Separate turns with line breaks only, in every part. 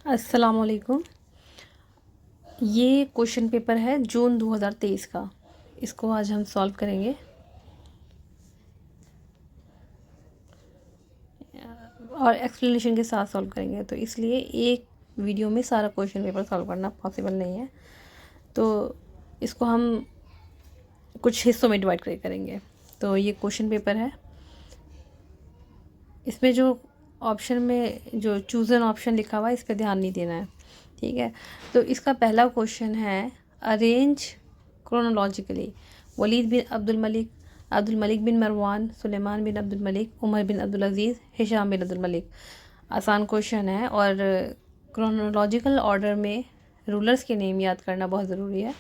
अस्सलाम वालेकुम। ये क्वेश्चन पेपर है जून 2023 का। इसको आज हम सॉल्व करेंगे और एक्सप्लेनेशन के साथ सॉल्व करेंगे, तो इसलिए एक वीडियो में सारा क्वेश्चन पेपर सॉल्व करना पॉसिबल नहीं है। तो इसको हम कुछ हिस्सों में डिवाइड करेंगे। तो ये क्वेश्चन पेपर है, इसमें जो ऑप्शन में जो चूज़ एन ऑप्शन लिखा हुआ है इस पर ध्यान नहीं देना है, ठीक है। तो इसका पहला क्वेश्चन है अरेंज क्रोनोलॉजिकली वलीद बिन अब्दुल मलिक बिन मरवान, सुलेमान बिन अब्दुल मलिक, उमर बिन अब्दुल अजीज़, हिशाम बिन अब्दुल मलिक। आसान क्वेश्चन है और क्रोनोलॉजिकल ऑर्डर में रूलर्स के नेम याद करना बहुत ज़रूरी है।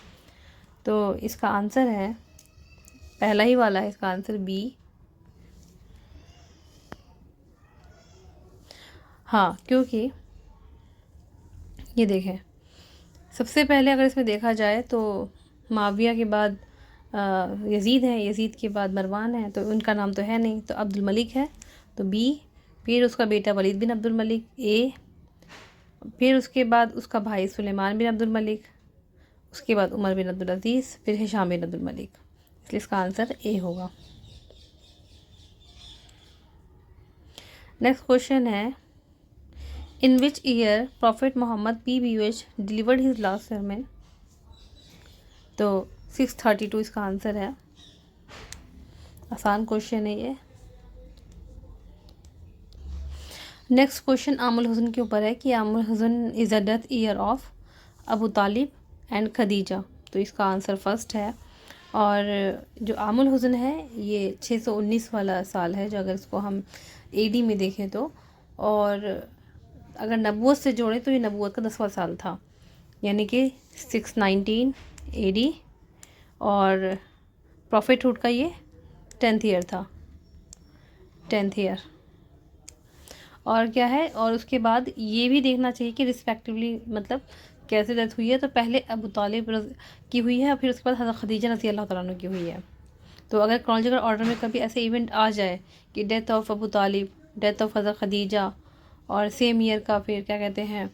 तो इसका आंसर है पहला ही वाला है, इसका आंसर बी। हाँ, क्योंकि ये देखें, सबसे पहले अगर इसमें देखा जाए तो माविया के बाद यजीद है, यजीद के बाद मरवान है, तो उनका नाम तो है नहीं, तो अब्दुल मलिक है, तो बी। फिर उसका बेटा वलीद बिन अब्दुल मलिक, ए। फिर उसके बाद उसका भाई सुलेमान बिन अब्दुल मलिक, उसके बाद उमर बिन अब्दुल अजीज़, फिर हिशाम बिन अब्दुल मलिक। इसलिए इसका आंसर ए होगा। नेक्स्ट क्वेश्चन है in which year prophet Mohammad PBUH delivered his last sermon। तो 632 इसका आंसर है। आसान क्वेश्चन है ये। नेक्स्ट क्वेश्चन आमुल हुज़न के ऊपर है कि आमुल हुज़न is the death year of Abu Talib and Khadija. तो इसका आंसर फर्स्ट है। और जो आमुल हुज़न है ये 619 वाला साल है, जो अगर इसको हम AD में देखें तो, और अगर नबूवत से जोड़ें तो ये नबूवत का 10वां साल था, यानी कि 619 AD। और प्रॉफिटहुड का ये 10th ईयर था, 10th ईयर। और क्या है, और उसके बाद ये भी देखना चाहिए कि रिस्पेक्टिवली मतलब कैसे डेथ हुई है। तो पहले अबू तालिब की हुई है और फिर उसके बाद हज़रत खदीजा रज़ी अल्लाह तआला अन्हा की हुई है। तो अगर क्रोनोलॉजिकल ऑर्डर में कभी ऐसे इवेंट आ जाए कि death of Abu Talib, death of हज़रत खदीजा, और सेम ईयर का फिर क्या कहते हैं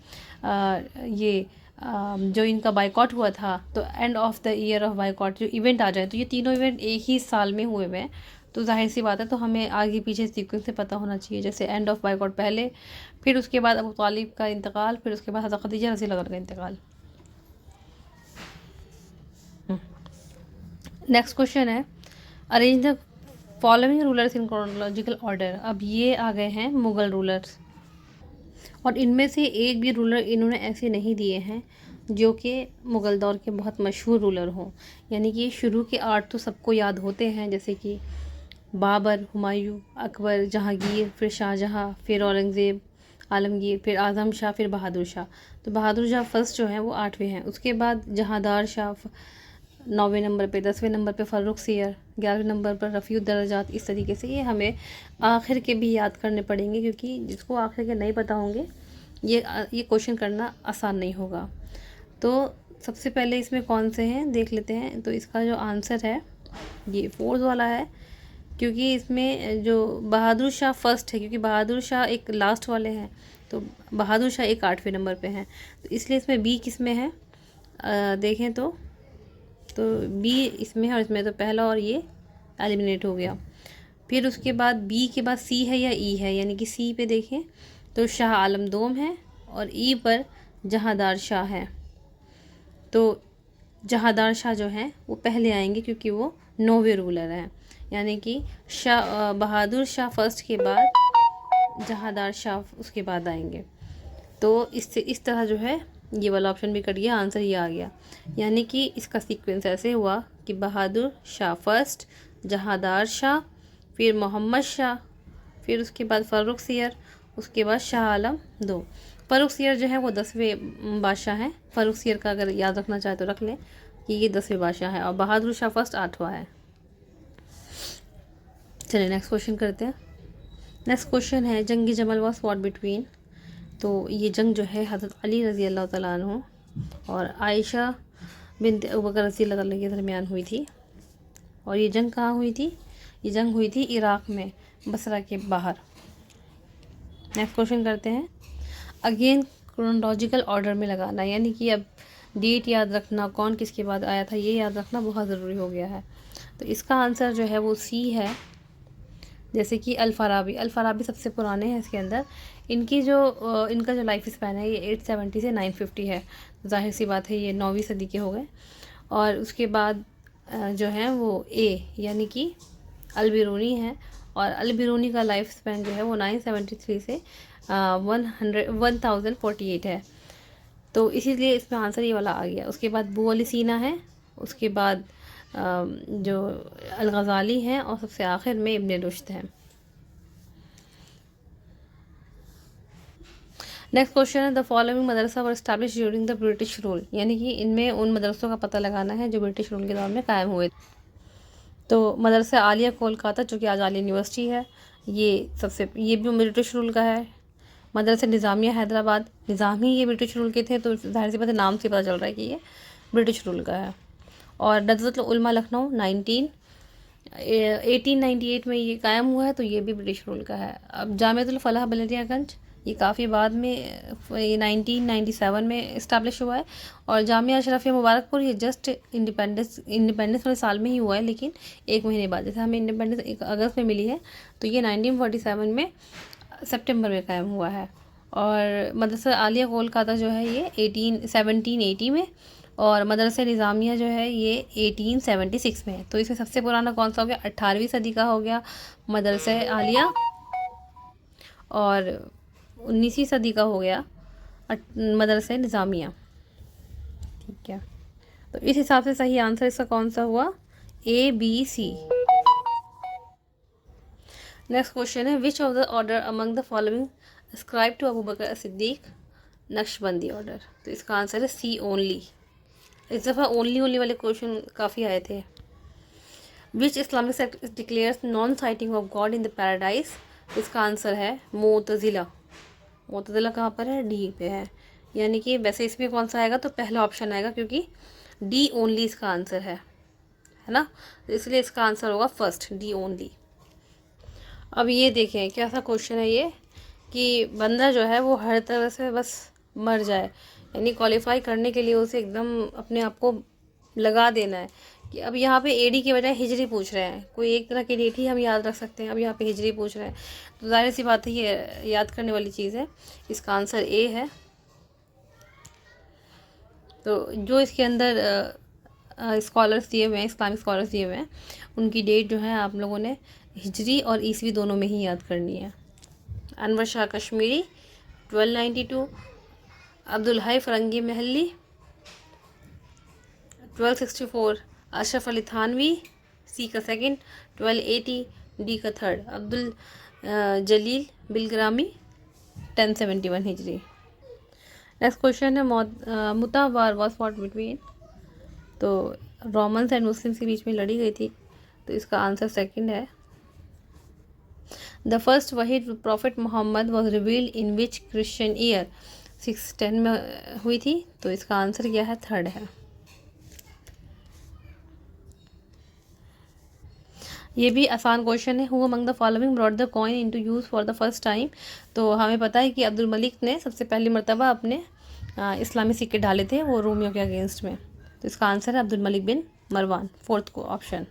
जो इनका बाइकॉट हुआ था, तो end of the year of boycott जो इवेंट आ जाए, तो ये तीनों इवेंट एक ही साल में हुए हुए हैं, तो जाहिर सी बात है, तो हमें आगे पीछे सीक्वेंस से पता होना चाहिए। जैसे एंड ऑफ बाइकॉट पहले, फिर उसके बाद अबू तालिब का इंतकाल, फिर उसके बाद हज़रत खदीजा रज़ी अल्लाह अन्हा का इंतकाल। नेक्स्ट क्वेश्चन है arrange the following rulers in chronological order. अब ये आ गए हैं मुग़ल रूलर्स, और इनमें से एक भी रूलर इन्होंने ऐसे नहीं दिए हैं जो कि मुग़ल दौर के बहुत मशहूर रूलर हों। यानी कि शुरू के 8 तो सबको याद होते हैं, जैसे कि बाबर, हुमायूं, अकबर, जहांगीर, फिर शाहजहाँ, फिर औरंगज़ेब, आलमगीर, फिर आज़म शाह, फिर बहादुर शाह। तो बहादुर शाह फर्स्ट जो हैं वो 8वें हैं। उसके बाद जहांदार शाह 9वें नंबर पे, 10वें नंबर पे फ़र्रुख सियर, 11वें नंबर पर रफ़ीउद्दरजात। इस तरीके से ये हमें आखिर के भी याद करने पड़ेंगे, क्योंकि जिसको आखिर के नहीं पता होंगे ये क्वेश्चन करना आसान नहीं होगा। तो सबसे पहले इसमें कौन से हैं देख लेते हैं। तो इसका जो आंसर है ये 4th वाला है, क्योंकि इसमें जो बहादुर शाह फर्स्ट है, क्योंकि बहादुर शाह एक लास्ट वाले हैं, तो बहादुर शाह एक 8वें नंबर पे हैं, तो इसलिए इसमें बी किस में है देखें तो बी इसमें है, और इसमें तो पहला और ये एलिमिनेट हो गया। फिर उसके बाद बी के बाद सी है या ई है, यानी कि सी पे देखें तो शाह आलम दोम है, और ई पर जहांदार शाह है। तो जहांदार शाह जो हैं वो पहले आएंगे, क्योंकि वो 9वें रूलर हैं, यानी कि बहादुर शाह फर्स्ट के बाद जहांदार शाह उसके बाद आएंगे। तो इससे इस तरह जो है ये वाला ऑप्शन भी कट गया, आंसर ये आ गया। यानी कि इसका सीक्वेंस ऐसे हुआ कि बहादुर शाह फर्स्ट, जहांदार शाह, फिर मोहम्मद शाह, फिर उसके बाद फ़र्रुख सियर, उसके बाद शाह आलम 2। फ़र्रुख सियर जो है वो 10वें बादशाह हैं। फ़र्रुख सियर का अगर याद रखना चाहे तो रख लें कि ये 10वें बादशाह हैं, और बहादुर शाह फर्स्ट 8वां है। चलिए नेक्स्ट क्वेश्चन करते हैं। नेक्स्ट क्वेश्चन है जंगी जमल वॉज फॉट बिटवीन। तो ये जंग जो है हज़रत अली रज़ी अल्लाह तआला अन्हु और आयशा बिन्त अबू बकर रज़ी अल्लाह तआला के दरमियान हुई थी। और ये जंग कहाँ हुई थी? ये जंग हुई थी इराक़ में, बसरा के बाहर। नेक्स्ट क्वेश्चन करते हैं। अगेन क्रोनोलॉजिकल ऑर्डर में लगाना, यानी कि अब डेट याद रखना, कौन किसके बाद आया था, ये याद रखना बहुत ज़रूरी हो गया है। तो इसका आंसर जो है वो सी है। जैसे कि अल-फ़ाराबी सबसे पुराने हैं इसके अंदर। इनका जो लाइफ स्पैन है ये 870 से 950 है। ज़ाहिर सी बात है ये 9वीं सदी के हो गए। और उसके बाद जो है वो ए यानी कि अल-बिरूनी है, और अल-बिरूनी का लाइफ स्पैन जो है वो 973 से 1048 है। तो इसीलिए इसमें आंसर ये वाला आ गया। उसके बाद बू अली सीना है, उसके बाद जो अल-गज़ाली हैं, और सबसे आखिर में इब्न रुश्द है। नेक्स्ट क्वेश्चन है the following Madrasa were establish during the British rule, यानी कि इनमें उन मदरसों का पता लगाना है जो ब्रिटिश रूल के दौर में कायम हुए। तो मदरसा आलिया कोलकाता, जो कि आज आलिया यूनिवर्सिटी है, ये भी ब्रिटिश रूल का है। मदरसा निज़ामिया हैदराबाद, निज़ामी ये ब्रिटिश रूल के थे, तो ज़ाहिर सी बात है नाम से पता चल रहा है कि ये ब्रिटिश रूल का है। और नज़रतुल उलमा लखनऊ 1898 में ये कायम हुआ है, तो ये भी ब्रिटिश रूल का है। अब जामियातुल फलाह बल्दियागंज, ये काफ़ी बाद में 1997 में इस्टेब्लिश हुआ है। और जामिया अशरफिया मुबारकपुर, ये जस्ट इंडिपेंडेंस वाले साल में ही हुआ है, लेकिन एक महीने बाद, जैसे हमें इंडिपेंडेंस 1 अगस्त में मिली है, तो ये 1947 में सितंबर में कायम हुआ है। और मदरसा आलिया कोलकाता जो है ये 1780 में, और मदरसा निज़ामिया जो है ये 1876 में है। तो इसमें सबसे पुराना कौन सा हो गया? 18वीं सदी का हो गया मदरसा आलिया, और 19वीं सदी का हो गया मदरसा निज़ामिया। ठीक है, तो इस हिसाब से सही आंसर इसका कौन सा हुआ? A, B, C. Next question है which of the order among the following ascribed to Abu Bakr Siddiq Naqshbandi order. तो इसका आंसर है सी, ओनली। इस दफ़ा ओनली वाले क्वेश्चन काफ़ी आए थे। Which Islamic sect declares non sighting of God in the paradise. इसका आंसर है मुतज़िला। मुतज़िला कहाँ पर है? डी पे है, यानी कि वैसे इसमें कौन सा आएगा? तो पहला ऑप्शन आएगा, क्योंकि डी ओनली इसका आंसर है ना, तो इसलिए इसका आंसर होगा फर्स्ट, डी ओनली। अब ये देखें कैसा क्वेश्चन है ये, कि बंदा जो है वो हर तरह से बस मर जाए, यानी क्वालिफाई करने के लिए उसे एकदम अपने आप को लगा देना है कि अब यहाँ पे एडी के बजाय हिजरी पूछ रहे हैं। कोई एक तरह की डेट ही हम याद रख सकते हैं, अब यहाँ पे हिजरी पूछ रहे हैं, तो जाहिर सी बात है ये याद करने वाली चीज़ है। इसका आंसर ए है। तो जो इसके अंदर स्कॉलर्स दिए हुए हैं, इस्लामिक स्कॉलर्स दिए हुए हैं, उनकी डेट जो है आप लोगों ने हिजरी और ईसवी दोनों में ही याद करनी है। अनवर शाह कश्मीरी 1292, अब्दुल हई फ़रंगी महली 1264, अशरफ अली थानवी सी का सेकंड 1280, डी का थर्ड अब्दुल जलील बिलग्रामी 1071 हिजरी। नेक्स्ट क्वेश्चन है Mutah war was fought between. तो रोमन्स एंड मुस्लिम्स के बीच में लड़ी गई थी, तो इसका आंसर सेकंड है। द फर्स्ट वहीद prophet Muhammad was revealed in which Christian year. 610 में हुई थी, तो इसका आंसर क्या है? थर्ड है। ये भी आसान क्वेश्चन है। Who among the following brought the coin into use for the first time. तो हमें पता है कि अब्दुल मलिक ने सबसे पहली मरतबा अपने इस्लामी सिक्के डाले थे, वो रोमियो के अगेंस्ट में। तो इसका आंसर है अब्दुल मलिक बिन मरवान, फोर्थ को ऑप्शन।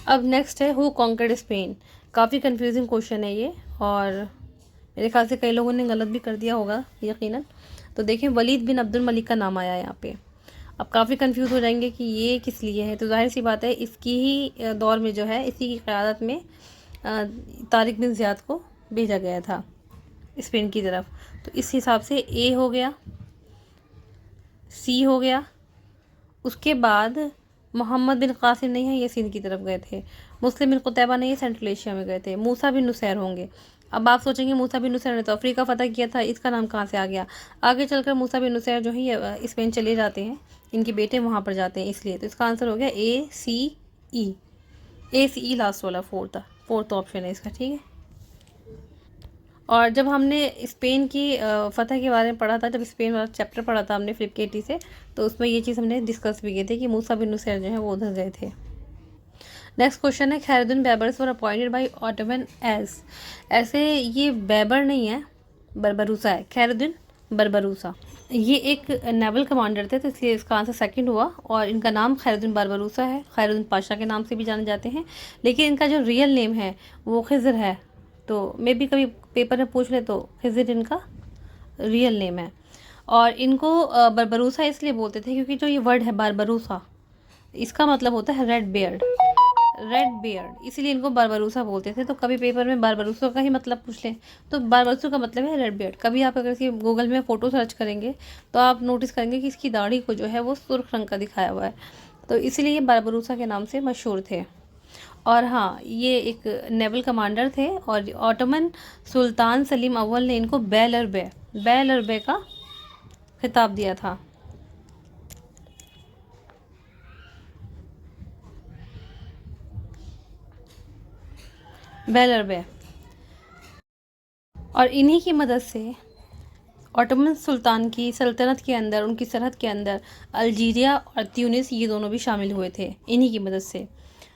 अब नेक्स्ट है हु कॉन्कर्ड स्पेन। काफ़ी कंफ्यूजिंग क्वेश्चन है ये, और मेरे ख्याल से कई लोगों ने गलत भी कर दिया होगा यकीनन। तो देखें वलीद बिन अब्दुल मलिक का नाम आया यहाँ पे। अब काफ़ी कंफ्यूज हो जाएंगे कि ये किस लिए है, तो जाहिर सी बात है इसकी ही दौर में जो है, इसी की क़यादत में तारिक बिन ज़ियाद को भेजा गया था स्पेन की तरफ। तो इस हिसाब से ए हो गया, सी हो गया। उसके बाद मोहम्मद बिन कासिम नहीं है, ये सिंध की तरफ गए थे। मुस्लिम बिन कुतैबा नहीं है, सेंट्रल एशिया में गए थे। मूसा बिन नुसैर होंगे। अब आप सोचेंगे मूसा बिन नुसैर ने तो अफ्रीका फ़तह किया था, इसका नाम कहाँ से आ गया? आगे चलकर मूसा बिन नुसैर जो है स्पेन चले जाते हैं, इनके बेटे वहाँ पर जाते हैं, इसलिए। तो इसका आंसर हो गया ए, सी, ई। ए, सी, ई लास्ट वाला फोर्थ ऑप्शन है इसका, ठीक है। और जब हमने स्पेन की फ़तह के बारे में पढ़ा था, जब स्पेन वाला चैप्टर पढ़ा था हमने फ्लिप केटी से, तो उसमें ये चीज़ हमने डिस्कस भी की थी कि मूसा बिन नुसैर जो है वो उधर गए थे। नेक्स्ट क्वेश्चन है खैरुद्दीन बैबर्स वर अपॉइंटेड बाय ऑटोमन एज। ऐसे ये बैबर नहीं है, बरबरूसा है। खैरुद्दीन बरबरूसा। ये एक नेवल कमांडर थे, तो इसलिए इसका आंसर सेकंड हुआ। और इनका नाम खैरुद्दीन बरबरूसा है, खैरुद्दीन पाशा के नाम से भी जाने जाते हैं, लेकिन इनका जो रियल नेम है वो खिज़र है। तो मे भी कभी पेपर में पूछ ले तो खिज़र इनका रियल नेम है। और इनको बरबरूसा इसलिए बोलते थे क्योंकि जो ये वर्ड है बरबरूसा, इसका मतलब होता है रेड बियर्ड, रेड बियर्ड, इसीलिए इनको बारबरूसा बोलते थे। तो कभी पेपर में बारबरूसा का ही मतलब पूछ लें तो बारबरूसा का मतलब है रेड बियर्ड। कभी आप अगर इसकी गूगल में फ़ोटो सर्च करेंगे तो आप नोटिस करेंगे कि इसकी दाढ़ी को जो है वो सुर्ख रंग का दिखाया हुआ है, तो इसीलिए ये बारबरूसा के नाम से मशहूर थे। और हाँ, ये एक नेवल कमांडर थे और ऑटोमन सुल्तान सलीम अव्वल ने इनको बेल बे का खिताब दिया था। बेल बे। और इन्हीं की मदद से ऑटोमन सुल्तान की सल्तनत के अंदर, उनकी सरहद के अंदर अल्जीरिया और ट्यूनिस ये दोनों भी शामिल हुए थे इन्हीं की मदद से।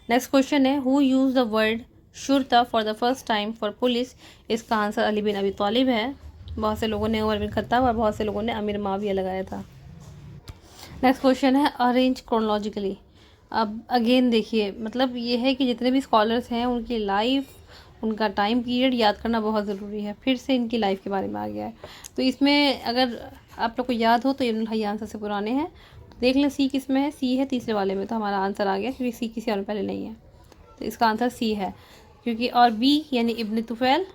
नेक्स्ट क्वेश्चन है, हु यूज़ द वर्ड शुरता for the first time for police. इसका answer Ali bin Abi Talib है। बहुत से लोगों ने उमर बिन खत्ताब और बहुत से लोगों ने अमीर माविया लगाया था। नेक्स्ट क्वेश्चन है, अरेंज क्रोनोलॉजिकली। अब अगेन देखिए, मतलब ये है कि जितने भी स्कॉलर्स हैं उनकी लाइफ, उनका टाइम पीरियड याद करना बहुत ज़रूरी है। फिर से इनकी लाइफ के बारे में आ गया है, तो इसमें अगर आप लोग को याद हो तो इब्न हय्यान सबसे पुराने हैं। तो देख लें सी किस में है, सी है तीसरे वाले में, तो हमारा आंसर आ गया क्योंकि सी किसी और पहले नहीं है, तो इसका आंसर सी है। क्योंकि और बी यानी इब्न तुफैल,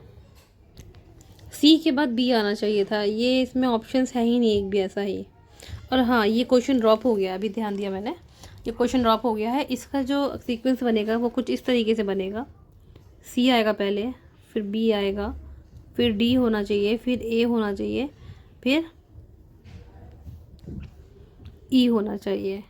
सी के बाद बी आना चाहिए था, ये इसमें ऑप्शंस है ही नहीं एक भी ऐसा ही। और हाँ, ये क्वेश्चन ड्रॉप हो गया, अभी ध्यान दिया मैंने, ये क्वेश्चन ड्रॉप हो गया है। इसका जो सीक्वेंस बनेगा वो कुछ इस तरीके से बनेगा, सी आएगा पहले, फिर बी आएगा, फिर डी होना चाहिए, फिर ए होना चाहिए, फिर ई होना चाहिए,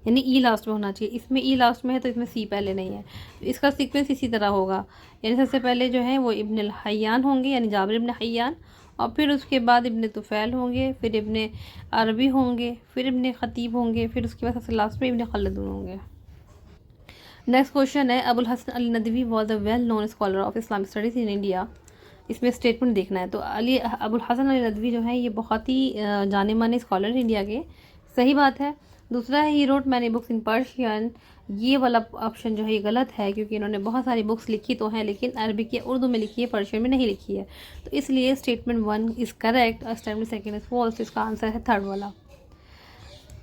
यानी ई लास्ट में होना चाहिए। इसमें ई लास्ट में है तो इसमें सी पहले नहीं है, तो इसका सीक्वेंस इसी तरह होगा। यानी सबसे पहले जो है वो इब्न हय्यान होंगे, यानी जाबिर इब्न हय्यान, और फिर उसके बाद इब्न तुफैल होंगे, फिर इब्न अरबी होंगे, फिर इब्न खतीब होंगे, फिर उसके बाद सबसे लास्ट में इब्न खलदून होंगे। नेक्स्ट क्वेश्चन है, Abul Hasan Ali Nadwi was a well known scholar of Islamic studies in India. इसमें स्टेटमेंट देखना है। तो अबुल हसन अली नदवी जो है ये बहुत ही जाने माने स्कॉलर इंडिया के, सही बात है। दूसरा है, he wrote many books in Persian. ये वाला ऑप्शन जो है ये गलत है, क्योंकि इन्होंने बहुत सारी बुक्स लिखी तो हैं लेकिन अरबिक या उर्दू में लिखी है, पर्शियन में नहीं लिखी है। तो इसलिए स्टेटमेंट 1 इज़ करेक्ट और स्टेटमेंट सेकंड इज़ फॉल्स। इसका आंसर है थर्ड वाला।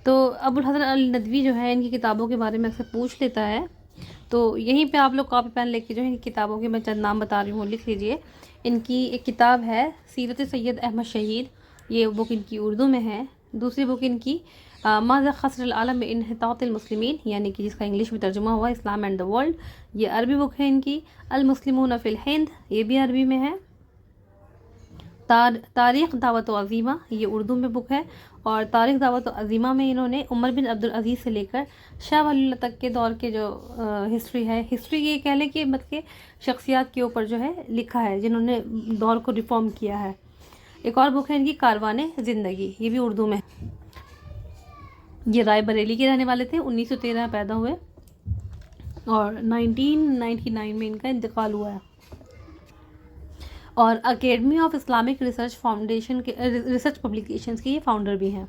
तो अबुल हसन अली नदवी जो है इनकी किताबों के बारे में अक्सर पूछ लेता है, तो यहीं पे आप लोग कॉपी पेन लेके जो है इनकी किताबों के मैं चंद नाम बता रही हूँ, लिख लीजिए। इनकी एक किताब है सीरत सैयद अहमद शहीद, ये बुक इनकी उर्दू में है। दूसरी बुक इनकी माज़ा खसरल आलम में इन्हितातिल मुस्लिमीन, यानी कि जिसका इंग्लिश में तर्जुमा हुआ इस्लाम एंड द वर्ल्ड, ये अरबी बुक है इनकी। अल मुस्लिमून फ़िल हिंद, ये भी अरबी में है। तारीख़ दावत व अज़ीमा, ये उर्दू में बुक है। और तारीख़ दावत व अज़ीमा में इन्होंने उमर बिन अब्दुल अज़ीज़ से लेकर शाह वली तक के दौर के जो हिस्ट्री है, हिस्ट्री ये कह लें कि मतलब के शख्सियात के ऊपर जो है लिखा है जिन्होंने दौर को रिफॉर्म किया है। एक और बुक है इनकी कारवाने ज़िंदगी, ये भी उर्दू में। ये रायबरेली के रहने वाले थे, 1913 में पैदा हुए और 1999 में इनका इंतकाल हुआ है। और academy of Islamic research foundation के रिसर्च पब्लिकेशंस के ये फाउंडर भी हैं।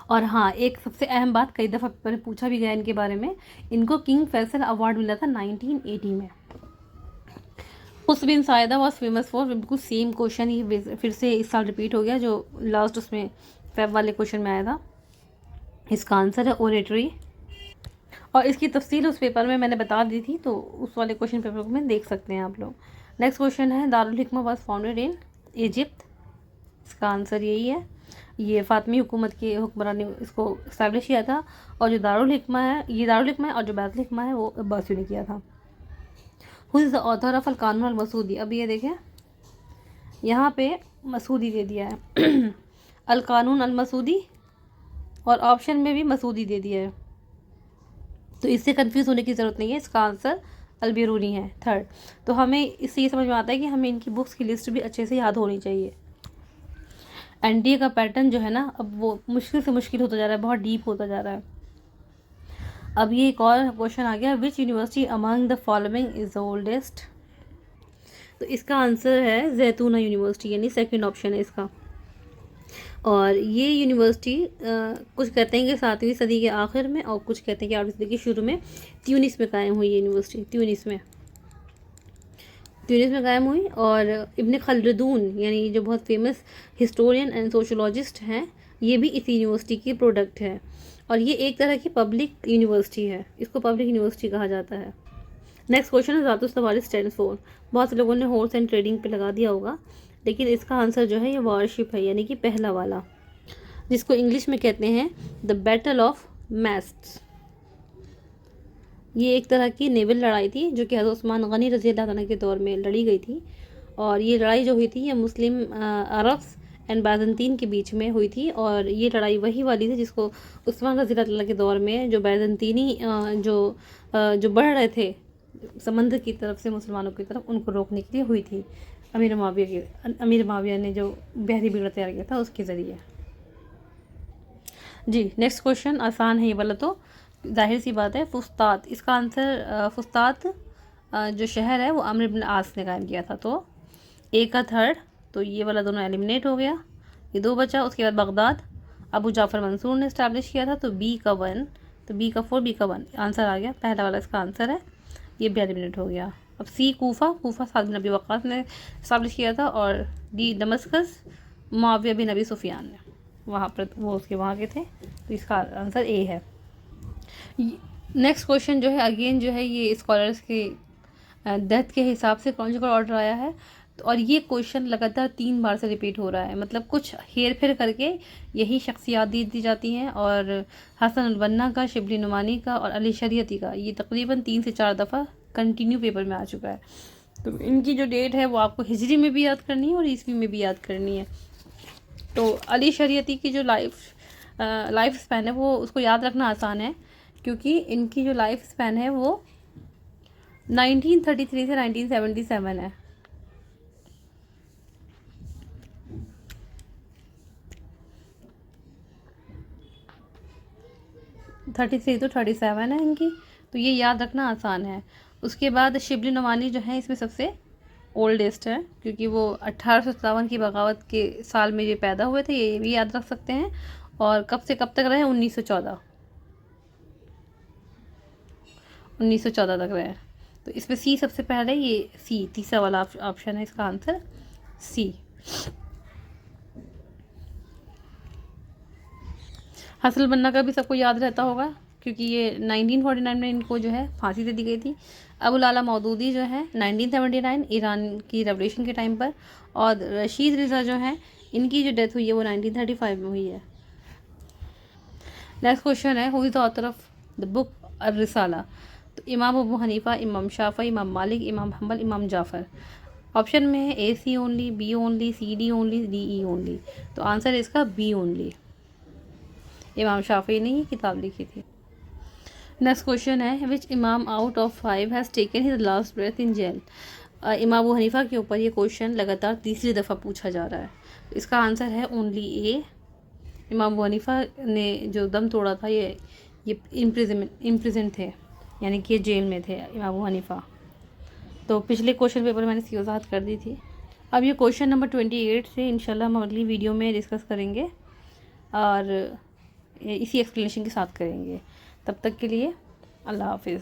और हाँ, एक सबसे अहम बात, कई दफ़ा पेपर में पूछा भी गया इनके बारे में, इनको किंग फैसल अवार्ड मिला था 1980 में। उस बिन सायदा वॉज फेमस फॉर, बिल्कुल सेम क्वेश्चन ही फिर से इस साल रिपीट हो गया जो लास्ट उसमें फेब वाले क्वेश्चन में आया था। इसका आंसर है ओरेटरी, और इसकी तफसील उस पेपर में मैंने बता दी थी, तो उस वाले क्वेश्चन पेपर में देख सकते हैं आप लोग। नेक्स्ट क्वेश्चन है, Darul Hikma was founded in Egypt. इसका आंसर यही है, ये फातमी हुकूमत के हुक्मरान ने इसको इस्टेब्लिश किया था। और जो दारुल हिकमा है, ये दारुल हिकमा है, और जो बैतुल हिकमा है वो अब्बासियों ने किया था। Who is the author of al Qanun al Masoodi. अब ये देखें, यहाँ पे मसूदी दे दिया है अल कानून अल मसूदी, और ऑप्शन में भी मसूदी दे दिया है, तो इससे कंफ्यूज होने की ज़रूरत नहीं है। इसका आंसर अल-बिरूनी है, थर्ड। तो हमें इससे ये समझ में आता है कि हमें इनकी बुक्स की लिस्ट भी अच्छे से याद होनी चाहिए। एनडीए का पैटर्न जो है ना, अब वो मुश्किल से मुश्किल होता जा रहा है, बहुत डीप होता जा रहा है। अब ये एक और क्वेश्चन आ गया, which university among the following is the oldest. तो इसका आंसर है जैतूना यूनिवर्सिटी, यानी सेकंड ऑप्शन है इसका। और ये यूनिवर्सिटी कुछ कहते हैं कि 7वीं सदी के आखिर में और कुछ कहते हैं कि 8वीं सदी के शुरू में ट्यूनिस में कायम हुई यूनिवर्सिटी। ट्यूनिस में कायम हुई। और इब्न खल्दून यानी जो बहुत फेमस हिस्टोरियन एंड सोशोलॉजिस्ट हैं, ये भी इसी यूनिवर्सिटी की प्रोडक्ट है। और ये एक तरह की पब्लिक यूनिवर्सिटी है, इसको पब्लिक यूनिवर्सिटी कहा जाता है। नेक्स्ट क्वेश्चन है ज़ातुस सवारी स्टैंड्स फॉर। बहुत से लोगों ने हॉर्स एंड ट्रेडिंग पे लगा दिया होगा, लेकिन इसका आंसर जो है ये वॉरशिप है, यानी कि पहला वाला, जिसको इंग्लिश में कहते हैं द बैटल ऑफ मैस्ट्स। ये एक तरह की नेवल लड़ाई थी जो कि हज़रत उस्मान गनी रज़ी अल्लाह तआला के दौर में लड़ी गई थी। और ये लड़ाई जो हुई थी ये मुस्लिम अरब्स एंड बैजंतीन के बीच में हुई थी। और ये लड़ाई वही वाली थी जिसको उस्मान रज़ी अल्लाह तआला के दौर में जो बैजंतीनी जो बढ़ रहे थे समंदर की तरफ से मुसलमानों की तरफ, उनको रोकने के लिए हुई थी। अमीर माविया ने जो बहरी बिगड़ तैयार किया था उसके ज़रिए। जी नेक्स्ट क्वेश्चन आसान है ये वाला, तो जाहिर सी बात है फुस्तात। इसका आंसर फुस्तात जो शहर है वो अम्र इब्न आस ने कायम किया था। तो ए का थर्ड, तो ये वाला दोनों एलिमिनेट हो गया, ये 2 बचा। उसके बाद बगदाद अबू जाफ़र मंसूर ने इस्टेब्लिश किया था, तो बी का 1, तो बी का 4, बी का 1 आंसर आ गया। पहला वाला इसका आंसर है, ये भी एलिमिनेट हो गया। अब सी कूफा साद बिन अबी वक़ास ने इस्टेब्लिश किया था। और डी दमस्कस मुआविया बिन अबी सुफियान ने, वहाँ पर वो उसके वहाँ के थे, तो इसका आंसर ए है। नेक्स्ट क्वेश्चन जो है अगेन जो है ये स्कॉलर्स के डेथ के हिसाब से क्रोनॉलॉजिकल ऑर्डर आया है। तो और ये क्वेश्चन लगातार 3 बार से रिपीट हो रहा है, मतलब कुछ हेर फेर करके यही शख्सियात दी जाती हैं। और हसन अल बन्ना का, शिबली नुमानी का और अली शरीयती का ये तकरीबन 3 से 4 दफ़ा कंटिन्यू पेपर में आ चुका है। तो इनकी जो डेट है वो आपको हिजरी में भी याद करनी है और ईस्वी में भी याद करनी है। तो अली शरीयती की जो लाइफ स्पैन है वो उसको याद रखना आसान है, क्योंकि इनकी जो लाइफ स्पैन है वो 1933 से 1977 है। थर्टी थ्री तो 37 है इनकी, तो ये याद रखना आसान है। उसके बाद शिबली नुमानी जो है इसमें सबसे ओल्डेस्ट है, क्योंकि वो 1857 की बगावत के साल में ये पैदा हुए थे, ये भी याद रख सकते हैं। और कब से कब तक रहे, 1914 तक रहे। तो इसमें सी सबसे पहले, ये सी तीसरा वाला ऑप्शन है इसका आंसर, सी। हसन बन्ना का भी सबको याद रहता होगा, क्योंकि ये 1949 में इनको जो है फांसी दे दी गई थी। अबुल आला मौदूदी जो है 1979 ईरान की रेवोल्यूशन के टाइम पर। और रशीद रिज़ा जो है इनकी जो डेथ हुई है वो 1935 में हुई है। नेक्स्ट क्वेश्चन है who is the author of the book Ar Risala. तो इमाम अबू हनीफा, इमाम शाफी, इमाम मालिक, इमाम हम्बल, इमाम जाफ़र। ऑप्शन में है A C only, B only, C D only, D E only. तो आंसर है इसका बी ओनली, इमाम शाफी ने ही किताब लिखी थी। नेक्स्ट क्वेश्चन है which imam out of 5 has taken his last breath in jail. Imam Abu Hanifa के ऊपर ये क्वेश्चन लगातार तीसरी दफ़ा पूछा जा रहा है। इसका आंसर है ओनली ए। इमाम अबू हनीफा ने जो दम तोड़ा था ये इम्प्रिजन थे, यानी कि जेल में थे इमाम अबू हनीफा। तो पिछले क्वेश्चन पेपर मैंने इसकी वजाहत कर दी थी। अब ये क्वेश्चन नंबर 28 से इंशाल्लाह हम अगली वीडियो में डिस्कस करेंगे और इसी एक्सप्लेनेशन के साथ करेंगे। तब तक के लिए अल्लाह हाफिज़।